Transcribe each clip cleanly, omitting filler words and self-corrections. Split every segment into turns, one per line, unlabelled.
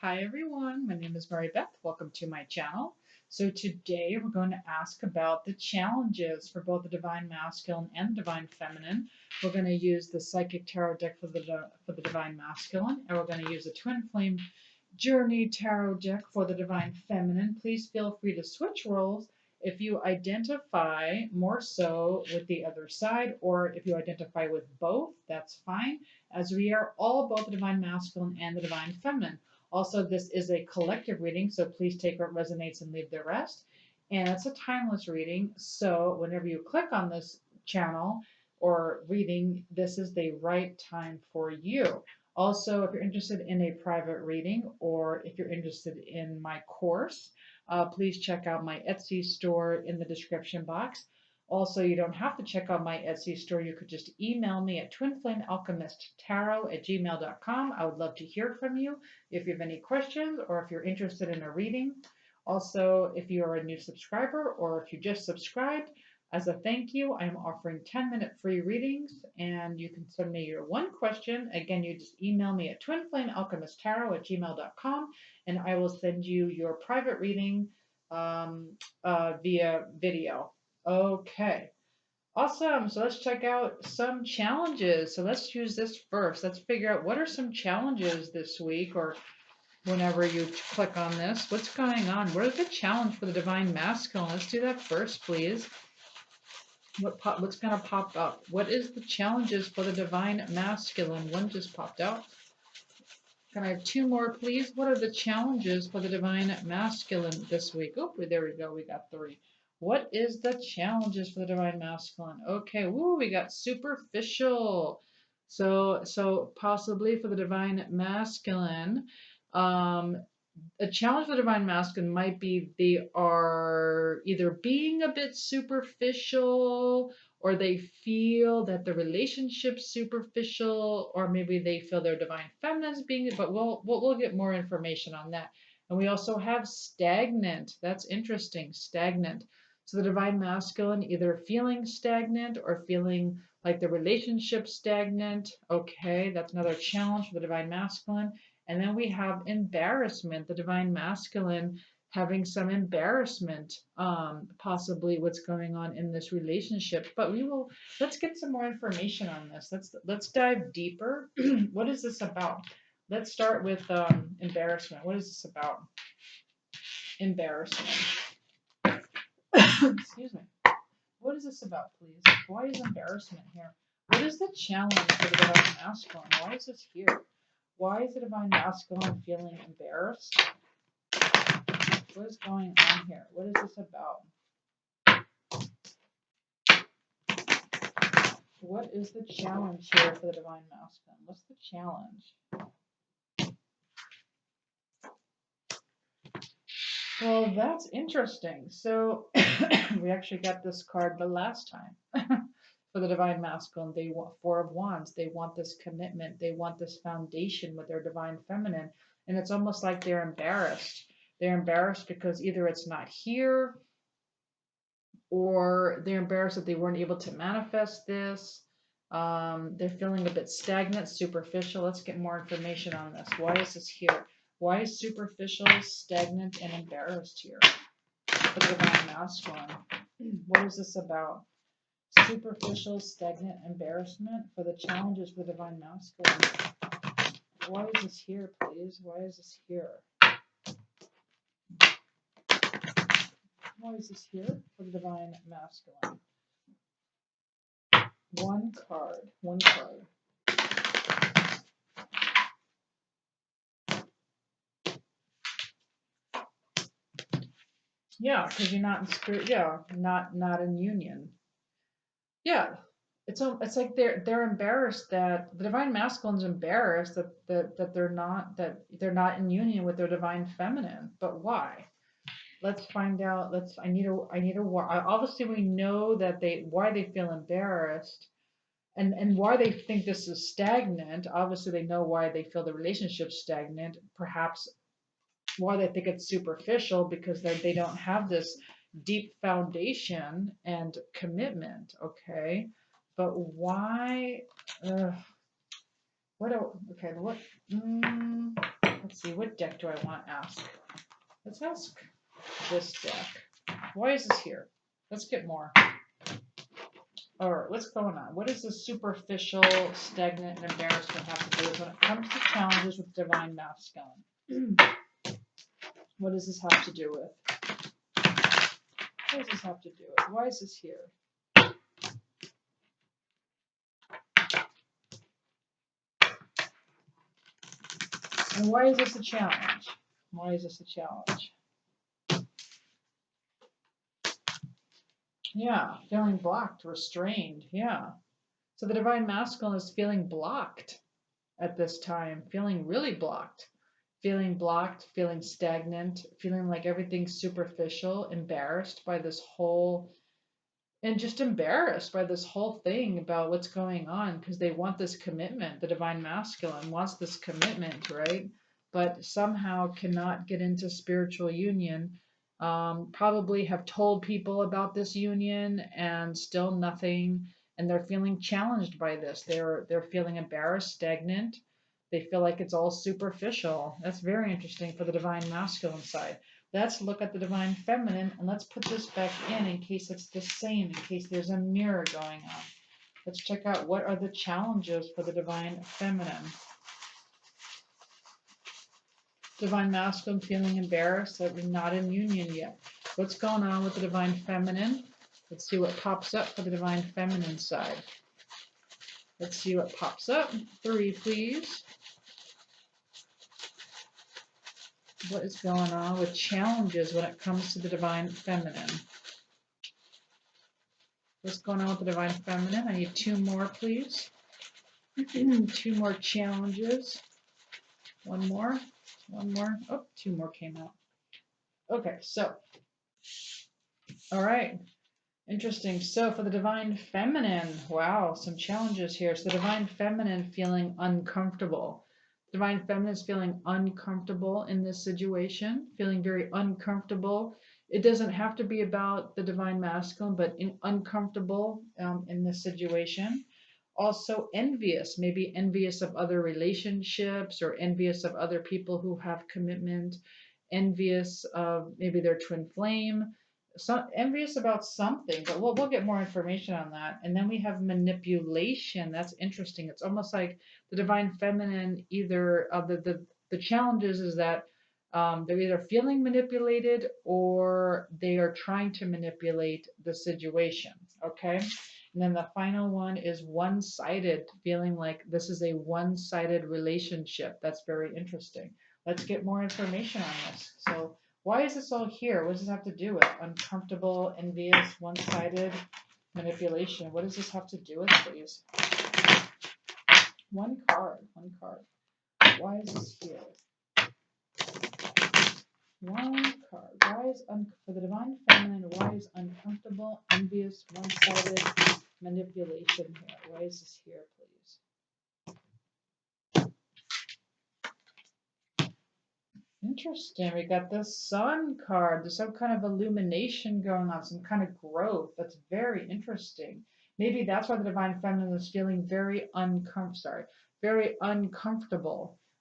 Hi everyone, my name is Mary Beth. Welcome to my channel. So today we're going to ask about the challenges for both the Divine Masculine and the Divine Feminine. We're going to use the Psychic Tarot deck for the Divine Masculine, and we're going to use the Twin Flame Journey Tarot deck for the Divine Feminine. Please feel free to switch roles if you identify more so with the other side, or if you identify with both, that's fine, as we are all both the Divine Masculine and the Divine Feminine. Also, this is a collective reading, so please take what resonates and leave the rest. And it's a timeless reading, so whenever you click on this channel or reading, this is the right time for you. Also, if you're interested in a private reading or if you're interested in my course, please check out my Etsy store in the description box. Also, you don't have to check out my Etsy store. You could just email me at twinflamealchemisttarot@gmail.com. I would love to hear from you if you have any questions or if you're interested in a reading. Also, if you are a new subscriber or if you just subscribed, as a thank you, I am offering 10-minute free readings, and you can send me your one question. Again, you just email me at twinflamealchemisttarot@gmail.com, and I will send you your private reading via video. Okay, awesome. So let's check out some challenges. So let's use this first. Let's figure out what are some challenges this week, or whenever you click on this. What's going on? What is the challenge for the Divine Masculine? Let's do that first, please. What's going to pop up? What is the challenges for the Divine Masculine? One just popped out. Can I have two more, please? What are the challenges for the Divine Masculine this week? Oh, there we go. We got three. What is the challenges for the Divine Masculine? Okay, woo, we got superficial. So possibly for the Divine Masculine, a challenge for the Divine Masculine might be they are either being a bit superficial, or they feel that the relationship's superficial, or maybe they feel their Divine Feminine's being, but we'll get more information on that. And we also have stagnant. That's interesting, stagnant. So the Divine Masculine either feeling stagnant or feeling like the relationship's stagnant. Okay, that's another challenge for the Divine Masculine. And then we have embarrassment, the Divine Masculine having some embarrassment, possibly what's going on in this relationship. But let's get some more information on this. Let's dive deeper. What is this about? Let's start with embarrassment. What is this about? Embarrassment. Excuse me. What is this about, please? Why is embarrassment here? What is the challenge for the Divine Masculine? Why is this here? Why is the Divine Masculine feeling embarrassed? What is going on here? What is this about? What is the challenge here for the Divine Masculine? What's the challenge? Well, that's interesting. So we actually got this card the last time. For the Divine Masculine, they want Four of Wands. They want this commitment. They want this foundation with their Divine Feminine. And it's almost like they're embarrassed. They're embarrassed because either it's not here, or they're embarrassed that they weren't able to manifest this. They're feeling a bit stagnant, superficial. Let's get more information on this. Why is this here? Why is superficial, stagnant, and embarrassed here for the Divine Masculine? What is this about? Superficial, stagnant, embarrassment for the challenges for the Divine Masculine. Why is this here, please? Why is this here? Why is this here for the Divine Masculine? One card. One card. Yeah, because you're not in spirit. Yeah, not in union. Yeah, it's like they're embarrassed that the Divine Masculine's embarrassed that they're not in union with their Divine Feminine. But why? Let's find out. I need a obviously we know that why they feel embarrassed, and why they think this is stagnant. Obviously they know why they feel the relationship's stagnant. Perhaps why they think it's superficial, because they don't have this deep foundation and commitment. Okay, but why? Okay, let's Let's see, what deck do I want to ask? Let's ask this deck. Why is this here? Let's get more. All right, what's going on? What does the superficial, stagnant, and embarrassment have to do with when it comes to challenges with divine masculine? What does this have to do with? What does this have to do with? Why is this here? And why is this a challenge? Why is this a challenge? Yeah, feeling blocked, restrained. Yeah. So the divine masculine is feeling blocked at this time, feeling really blocked, feeling stagnant, feeling like everything's superficial, embarrassed by this whole, and just embarrassed by this whole thing about what's going on because they want this commitment. The divine masculine wants this commitment, right? But somehow cannot get into spiritual union. Probably have told people about this union and still nothing, and they're feeling challenged by this. They're feeling embarrassed, stagnant. They feel like it's all superficial. That's very interesting for the divine masculine side. Let's look at the divine feminine and let's put this back in case it's the same, in case there's a mirror going on. Let's check out what are the challenges for the divine feminine. Divine masculine feeling embarrassed that we're not in union yet. What's going on with the divine feminine? Let's see what pops up for the divine feminine side. Let's see what pops up. 3, please. What is going on with challenges when it comes to the divine feminine? What's going on with the divine feminine? I need 2 more, please. 2 more challenges. 1 more. 1 more. Oh, 2 more came out. Okay, so, all right. Interesting. So for the divine feminine, wow, some challenges here. So the divine feminine feeling uncomfortable. Divine feminine is feeling uncomfortable in this situation, feeling very uncomfortable. It doesn't have to be about the divine masculine, but uncomfortable in this situation. Also envious, maybe envious of other relationships or envious of other people who have commitment, envious of maybe their twin flame, envious about something, but we'll get more information on that. And then we have manipulation. That's interesting. It's almost like the divine feminine, either the challenges is that they're either feeling manipulated or they are trying to manipulate the situation. Okay. And then the final one is one-sided, feeling like this is a one-sided relationship. That's very interesting. Let's get more information on this. So why is this all here? What does this have to do with uncomfortable, envious, one-sided manipulation? What does this have to do with, please? One card. Why is this here? One card. Why is for the divine feminine? Why is uncomfortable, envious, one-sided manipulation here? Why is this here, please? Interesting. We got the sun card. There's some kind of illumination going on, some kind of growth. That's very interesting. Maybe that's why the divine feminine is feeling very uncomfortable.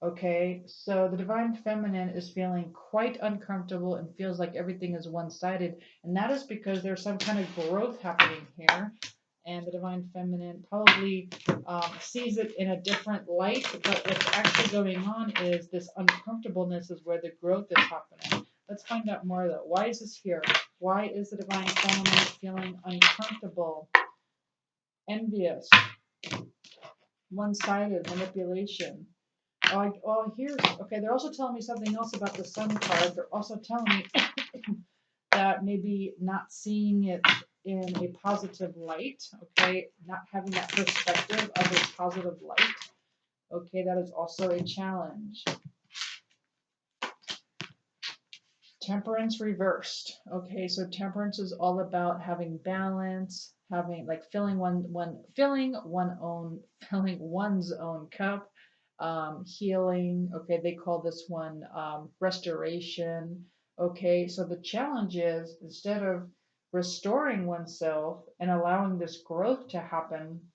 Okay, so the divine feminine is feeling quite uncomfortable and feels like everything is one-sided, and that is because there's some kind of growth happening here. And the divine feminine probably sees it in a different light, but what's actually going on is this uncomfortableness is where the growth is happening. Let's find out more though. Why is this here? Why is the divine feminine feeling uncomfortable, envious, one-sided manipulation? Here's, okay, they're also telling me something else about the sun card. They're also telling me that maybe not seeing it in a positive light, okay, not having that perspective of a positive light, okay, that is also a challenge. Temperance reversed, okay, so temperance is all about having balance, having like filling one's own cup, healing, okay, they call this one restoration. Okay, so the challenge is instead of restoring oneself and allowing this growth to happen,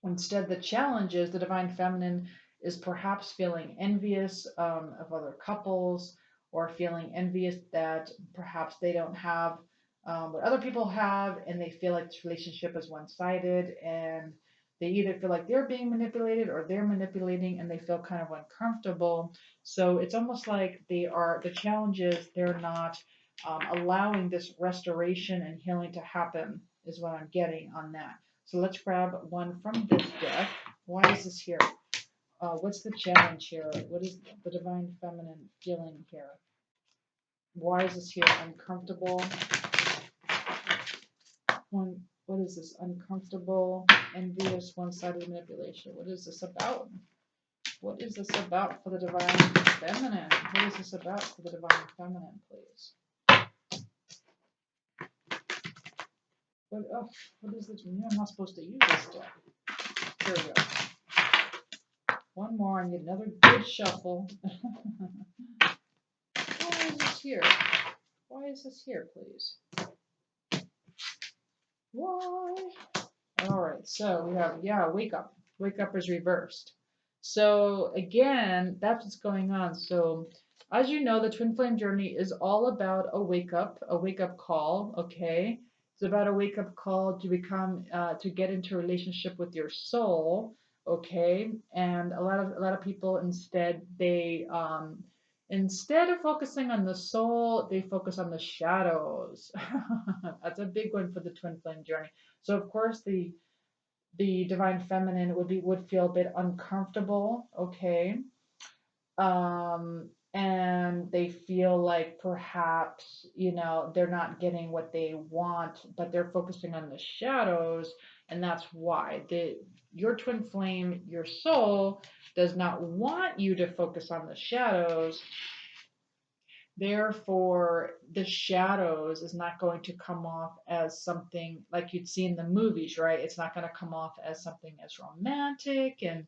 instead the challenge is the divine feminine is perhaps feeling envious of other couples, or feeling envious that perhaps they don't have what other people have, and they feel like this relationship is one-sided, and they either feel like they're being manipulated or they're manipulating, and they feel kind of uncomfortable. So it's almost like the challenge is they're not allowing this restoration and healing to happen, is what I'm getting on that. So let's grab one from this deck. Why is this here? What's the challenge here? What is the divine feminine feeling here? Why is this here? Uncomfortable. What is this? Uncomfortable, envious, one-sided manipulation. What is this about? What is this about for the divine feminine? What is this about for the divine feminine, please? What does this mean? I'm not supposed to use this deck. Here we go. One more. I need another good shuffle. Why is this here? Why is this here, please? Why? All right, so we have, wake up. Wake up is reversed. So again, that's what's going on. So as you know, the twin flame journey is all about a wake up call. Okay, it's about a wake up call to become, to get into a relationship with your soul. Okay, and a lot of people instead instead of focusing on the soul, they focus on the shadows. That's a big one for the twin flame journey. So of course the divine feminine would feel a bit uncomfortable, okay? And they feel like perhaps, they're not getting what they want, but they're focusing on the shadows, and that's why. Your twin flame, your soul, does not want you to focus on the shadows. Therefore, the shadows is not going to come off as something like you'd see in the movies, right? It's not going to come off as something as romantic and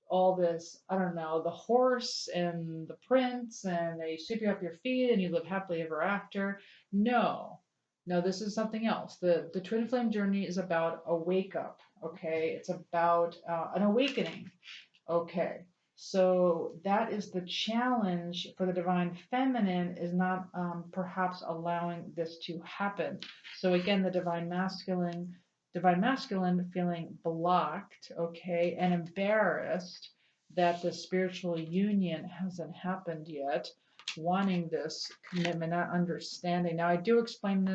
all this, I don't know, the horse and the prince and they sweep you off your feet and you live happily ever after. No, no, this is something else. The twin flame journey is about a wake up, okay? It's about an awakening. Okay, so that is the challenge for the divine feminine, is not perhaps allowing this to happen. So again, the divine masculine feeling blocked, okay, and embarrassed that the spiritual union hasn't happened yet, wanting this commitment, not understanding. Now, I do explain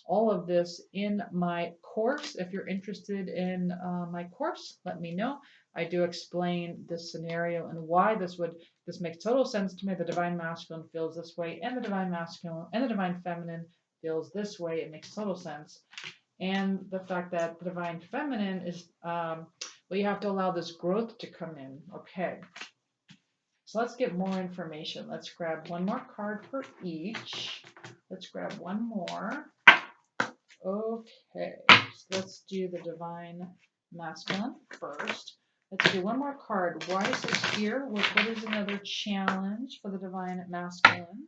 all of this in my course. If you're interested in my course, let me know. I do explain this scenario and why this makes total sense to me. The divine masculine feels this way, and the divine masculine and the divine feminine feels this way. It makes total sense. And the fact that the divine feminine is, you have to allow this growth to come in. Okay. So let's get more information. Let's grab one more card for each. Let's grab one more. Okay, so let's do the divine masculine first. Let's do one more card. Why is this here? What is another challenge for the divine masculine?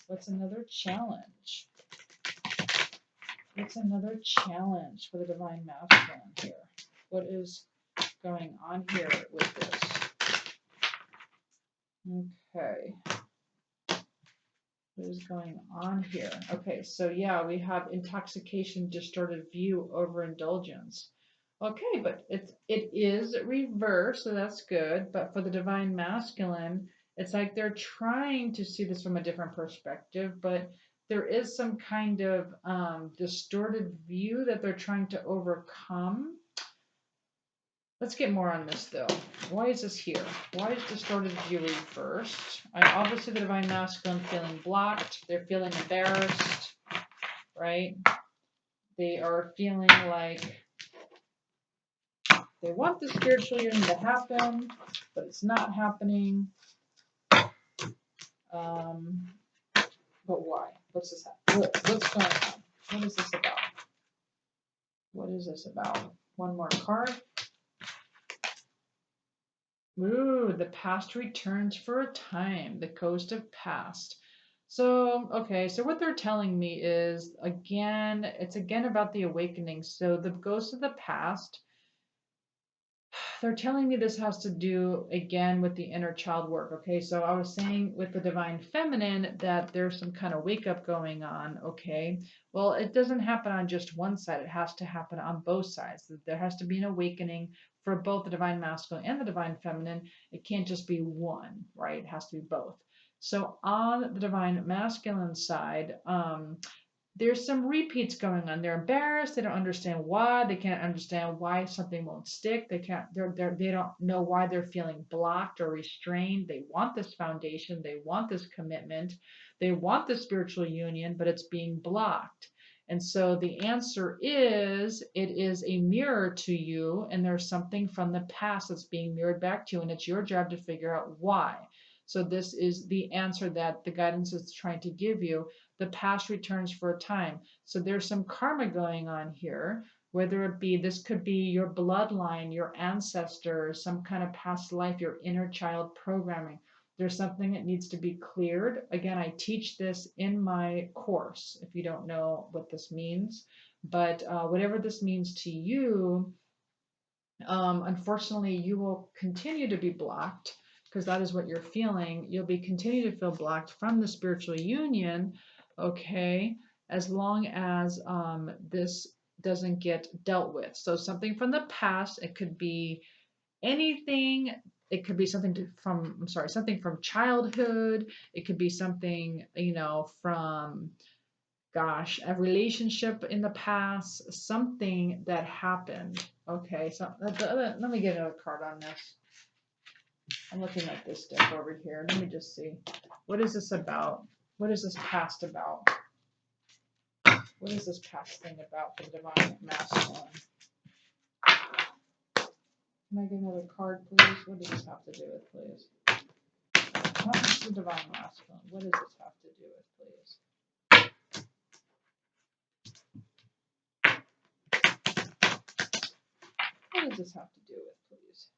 What's another challenge? What's another challenge for the divine masculine here? What is going on here with this? Okay. What is going on here? Okay, so we have intoxication, distorted view, overindulgence. Okay, but it is reversed, so that's good. But for the divine masculine, it's like they're trying to see this from a different perspective, but there is some kind of distorted view that they're trying to overcome. Let's get more on this though. Why is this here? Why is distorted view reversed? Obviously, the divine masculine feeling blocked. They're feeling embarrassed, right? They are feeling like they want the spiritual union to happen, but it's not happening. But why? What's this? What's going on? What is this about? What is this about? One more card. Ooh, the past returns for a time. The ghost of past. So, okay, so what they're telling me is, it's again about the awakening. So the ghost of the past, they're telling me this has to do again with the inner child work. Okay, so I was saying with the divine feminine that there's some kind of wake up going on. Okay, well, it doesn't happen on just one side, it has to happen on both sides. There has to be an awakening for both the divine masculine and the divine feminine. It can't just be one, right? It has to be both. So on the divine masculine side, there's some repeats going on. They're embarrassed. They don't understand why. They can't understand why something won't stick. They don't know why they're feeling blocked or restrained. They want this foundation. They want this commitment. They want the spiritual union, but it's being blocked. And so the answer is it is a mirror to you, and there's something from the past that's being mirrored back to you, and it's your job to figure out why. So this is the answer that the guidance is trying to give you. The past returns for a time. So there's some karma going on here, whether it be, this could be your bloodline, your ancestors, some kind of past life, your inner child programming. There's something that needs to be cleared. Again, I teach this in my course if you don't know what this means. But whatever this means to you, unfortunately, you will continue to be blocked because that is what you're feeling. You'll be continue to feel blocked from the spiritual union, okay, as long as this doesn't get dealt with. So something from the past, it could be anything. It could be something from childhood. It could be something, from, gosh, a relationship in the past, something that happened. Okay, so let me get another card on this. I'm looking at this deck over here. Let me just see. What is this about? What is this past about? What is this past thing about for the divine masculine? Can I get another card, please? What does this have to do with, please? What is the divine masculine? What does this have to do with, please? What does this have to do with, please?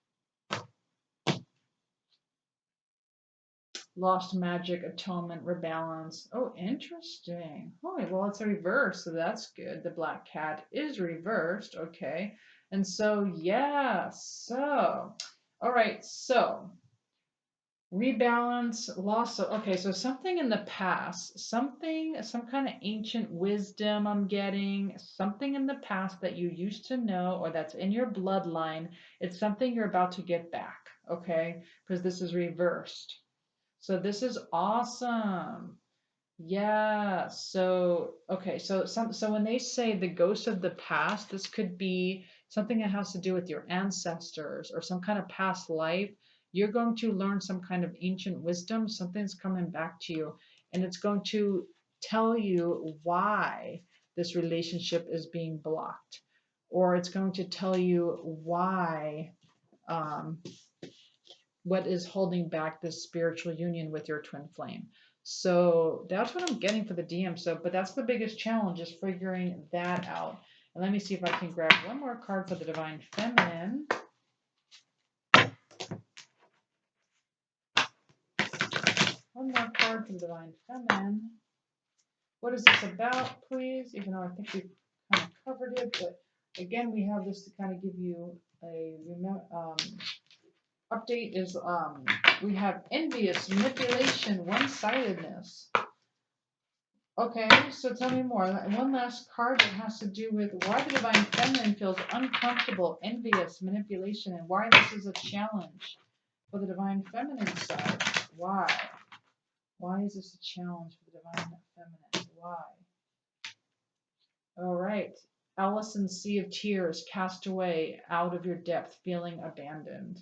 Lost magic, atonement, rebalance. Oh, interesting. Oh, well, it's a reverse, so that's good. The black cat is reversed. Okay. And so, yeah, all right, so rebalance, loss. Okay, so something in the past, some kind of ancient wisdom I'm getting, something in the past that you used to know or that's in your bloodline. It's something you're about to get back, okay? Because this is reversed. So this is awesome. Yeah. So, okay. So when they say the ghost of the past, this could be something that has to do with your ancestors or some kind of past life. You're going to learn some kind of ancient wisdom. Something's coming back to you, and it's going to tell you why this relationship is being blocked, or it's going to tell you why, um, what is holding back this spiritual union with your twin flame. So that's what I'm getting for the DM. So, but that's the biggest challenge, is figuring that out. And let me see if I can grab one more card for the divine feminine. One more card for the divine feminine. What is this about, please? Even though I think we've kind of covered it, but again, we have this to kind of give you a update. Is we have envious, manipulation, one-sidedness. Okay, so tell me more. One last card that has to do with why the divine feminine feels uncomfortable, envious, manipulation, and why this is a challenge for the divine feminine side. Why? Why is this a challenge for the divine feminine? Why? All right. Allison's Sea of Tears, cast away out of your depth, feeling abandoned.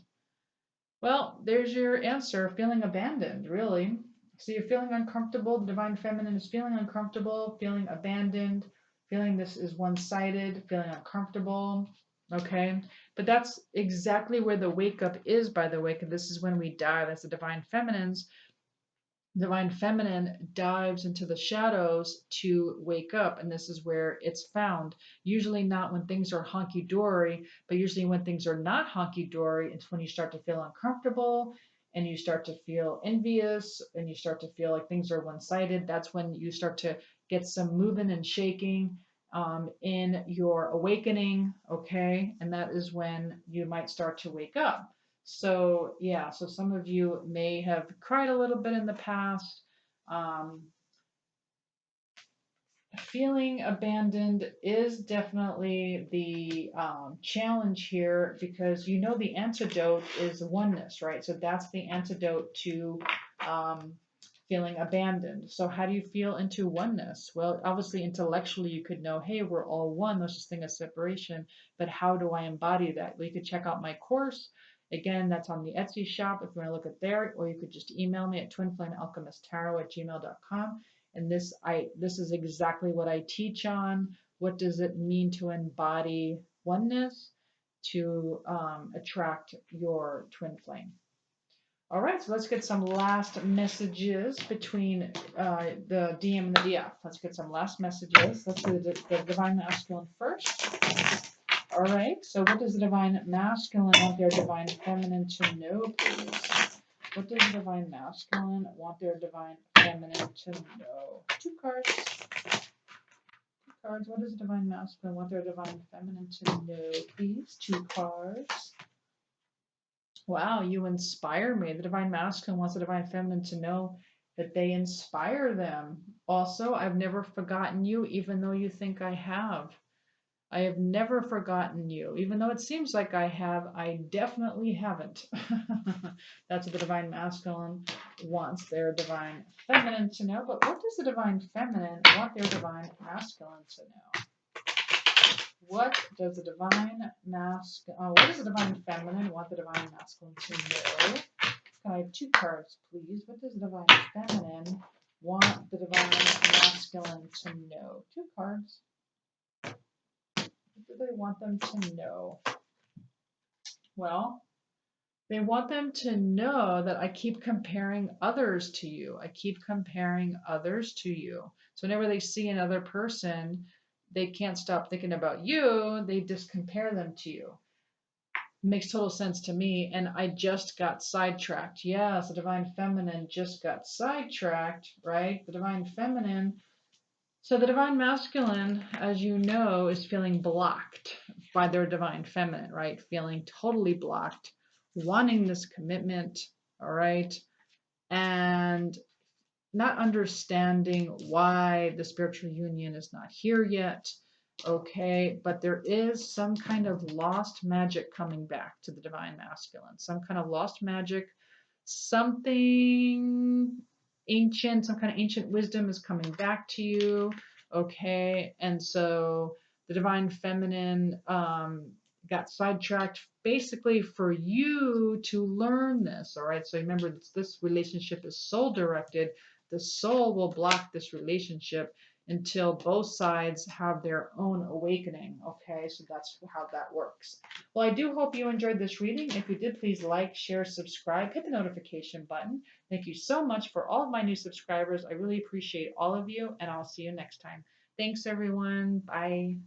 Well, there's your answer, feeling abandoned, really. So you're feeling uncomfortable. The divine feminine is feeling uncomfortable, feeling abandoned, feeling this is one-sided, feeling uncomfortable. Okay. But that's exactly where the wake up is, by the way, because this is when we die. That's the divine feminine's. Divine feminine dives into the shadows to wake up, and this is where it's found. Usually not when things are honky-dory, but usually when things are not honky-dory, it's when you start to feel uncomfortable and you start to feel envious and you start to feel like things are one-sided. That's when you start to get some moving and shaking. in your awakening, okay? And that is when you might start to wake up. So, yeah, so some of you may have cried a little bit in the past. Um, Feeling abandoned is definitely the challenge here because you know the antidote is oneness, right? So that's the antidote to um, feeling abandoned. So how do you feel into oneness? Well, obviously intellectually you could know, hey, we're all one. There's this thing of separation. But how do I embody that? Well, you could check out my course. Again, that's on the Etsy shop if you want to look at there, or you could just email me at twinflamealchemisttarot@gmail.com. And this is exactly what I teach on. What does it mean to embody oneness to attract your twin flame? All right, so let's get some last messages between the DM and the DF. Let's get some last messages. Let's do the divine masculine first. All right, so what does the divine masculine want their divine feminine to know, please? What does the divine masculine want their divine feminine to know? Two cards. Two cards. What does the divine masculine want their divine feminine to know, please? Two cards. Wow, you inspire me. The divine masculine wants the divine feminine to know that they inspire them. Also, I've never forgotten you, even though you think I have. I have never forgotten you. Even though it seems like I have, I definitely haven't. That's what the divine masculine wants their divine feminine to know. But what does the divine feminine want their divine masculine to know? What does the divine what does the divine feminine want the divine masculine to know? Can I have two cards, please? What does the divine feminine want the divine masculine to know? Two cards. What do they want them to know? Well, they want them to know that I keep comparing others to you. I keep comparing others to you. So whenever they see another person, they can't stop thinking about you. They just compare them to you. Makes total sense to me. And I just got sidetracked. Yes, the divine feminine just got sidetracked, right? The divine feminine. So the divine masculine, as you know, is feeling blocked by their divine feminine, right? Feeling totally blocked, wanting this commitment, all right? And not understanding why the spiritual union is not here yet, okay? But there is some kind of lost magic coming back to the divine masculine, some kind of lost magic, something ancient, some kind of ancient wisdom is coming back to you, okay? And so the divine feminine got sidetracked basically for you to learn this, all right? So remember, this relationship is soul directed. The soul will block this relationship until both sides have their own awakening. Okay, so that's how that works. Well, I do hope you enjoyed this reading. If you did, please like, share, subscribe, hit the notification button. Thank you so much for all of my new subscribers. I really appreciate all of you, and I'll see you next time. Thanks, everyone. Bye.